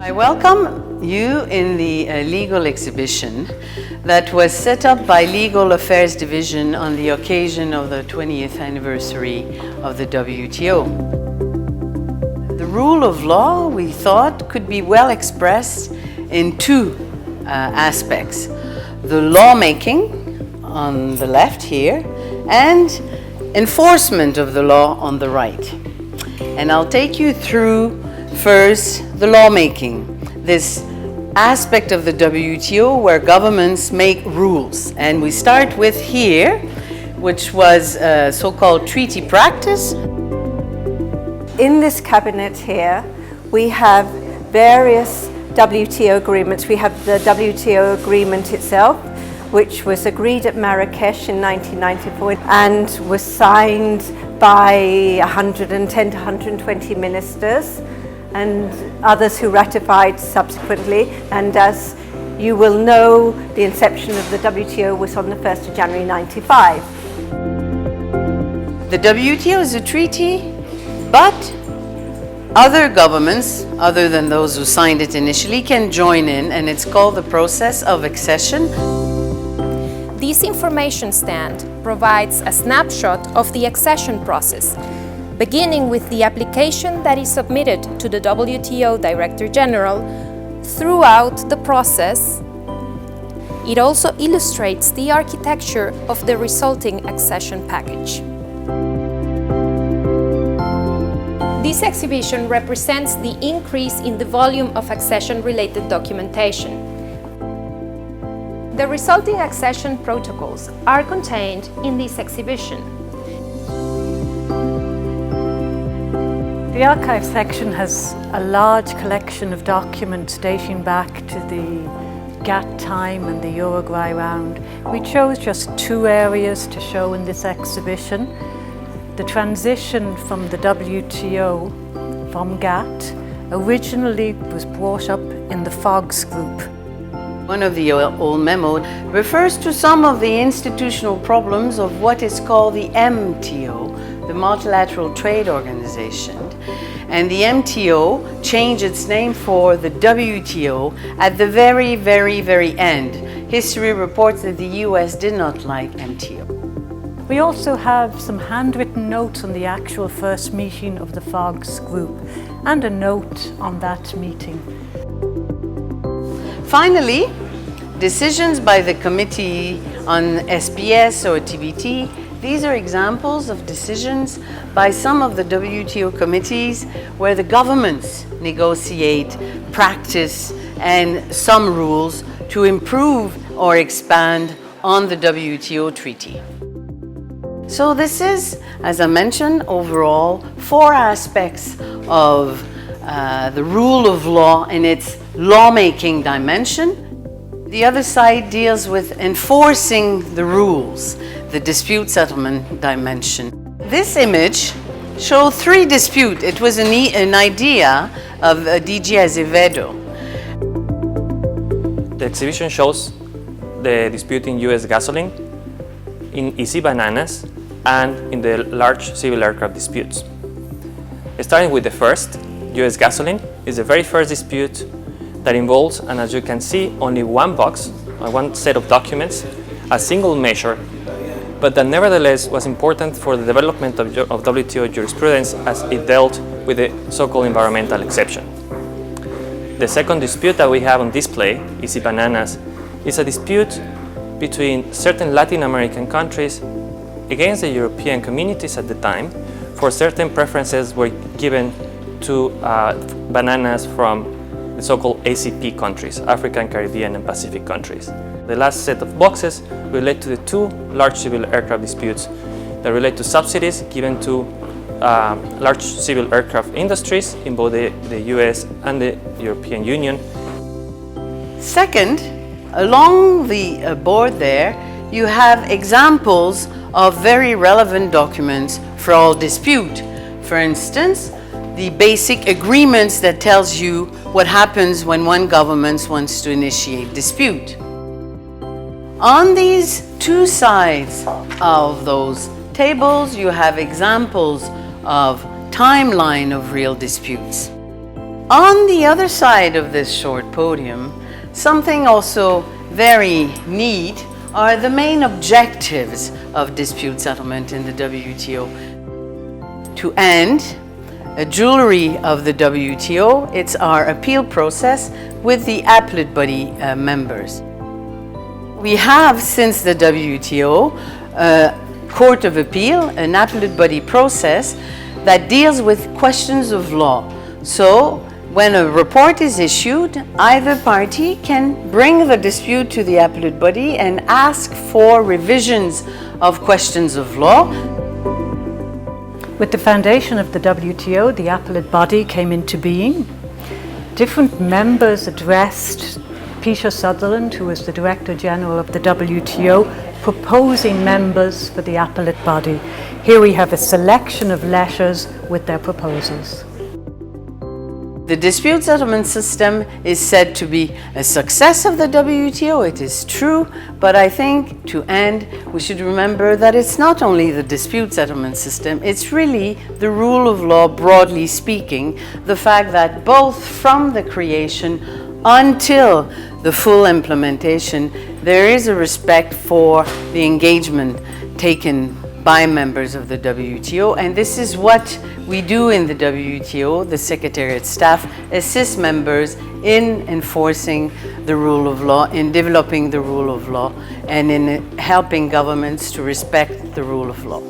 I welcome you in the legal exhibition that was set up by Legal Affairs Division on the occasion of the 20th anniversary of the WTO. The rule of law, we thought, could be well expressed in two aspects. The lawmaking on the left here and enforcement of the law on the right. And I'll take you through first the lawmaking, this aspect of the WTO where governments make rules. And we start with here, which was so-called treaty practice. In this cabinet here, we have various WTO agreements. We have the WTO agreement itself, which was agreed at Marrakesh in 1994 and was signed by 110 to 120 ministers and others who ratified subsequently. And as you will know, the inception of the WTO was on the 1st of January 1995. The WTO is a treaty, but other governments, other than those who signed it initially, can join in, and it's called the process of accession. This information stand provides a snapshot of the accession process, beginning with the application that is submitted to the WTO Director General. Throughout the process, it also illustrates the architecture of the resulting accession package. This exhibition represents the increase in the volume of accession-related documentation. The resulting accession protocols are contained in this exhibition. The archive section has a large collection of documents dating back to the GATT time and the Uruguay round. We chose just two areas to show in this exhibition. The transition from the WTO from GATT originally was brought up in the FOGS group. One of the old memos refers to some of the institutional problems of what is called the MTO, the Multilateral Trade Organization. And the MTO changed its name for the WTO at the very end. History reports that the US did not like MTO. We also have some handwritten notes on the actual first meeting of the FOGS group and a note on that meeting. Finally, decisions by the Committee on SPS or TBT. These are examples of decisions by some of the WTO committees where the governments negotiate, practice, and some rules to improve or expand on the WTO treaty. So this is, as I mentioned, overall, four aspects of the rule of law in its lawmaking dimension. The other side deals with enforcing the rules, the dispute settlement dimension. This image shows three disputes. It was an idea of DG Azevedo. The exhibition shows the dispute in US gasoline, in Easy Bananas, and in the large civil aircraft disputes. Starting with the first, US gasoline is the very first dispute that involves, and as you can see, only one box, one set of documents, a single measure, but that nevertheless was important for the development of WTO jurisprudence as it dealt with the so-called environmental exception. The second dispute that we have on display, Easy Bananas, is a dispute between certain Latin American countries against the European communities at the time for certain preferences were given to bananas from the so-called ACP countries, African, Caribbean, and Pacific countries. The last set of boxes relate to the two large civil aircraft disputes that relate to subsidies given to large civil aircraft industries in both the US and the European Union. Second, along the board there, you have examples of very relevant documents for all dispute. For instance, the basic agreements that tells you what happens when one government wants to initiate dispute. On these two sides of those tables, you have examples of timeline of real disputes. On the other side of this short podium, something also very neat are the main objectives of dispute settlement in the WTO. To end, a jewelry of the WTO, it's our appeal process with the appellate body members. We have, since the WTO, a Court of Appeal, an appellate body process that deals with questions of law. So, when a report is issued, either party can bring the dispute to the appellate body and ask for revisions of questions of law. With the foundation of the WTO, the appellate body came into being. Different members addressed Peter Sutherland, who was the Director General of the WTO, proposing members for the appellate body. Here we have a selection of letters with their proposals. The dispute settlement system is said to be a success of the WTO. It is true, but I think to end, we should remember that it's not only the dispute settlement system, it's really the rule of law, broadly speaking, the fact that both from the creation until the full implementation, there is a respect for the engagement taken by members of the WTO, and this is what we do in the WTO. The Secretariat staff assists members in enforcing the rule of law, in developing the rule of law, and in helping governments to respect the rule of law.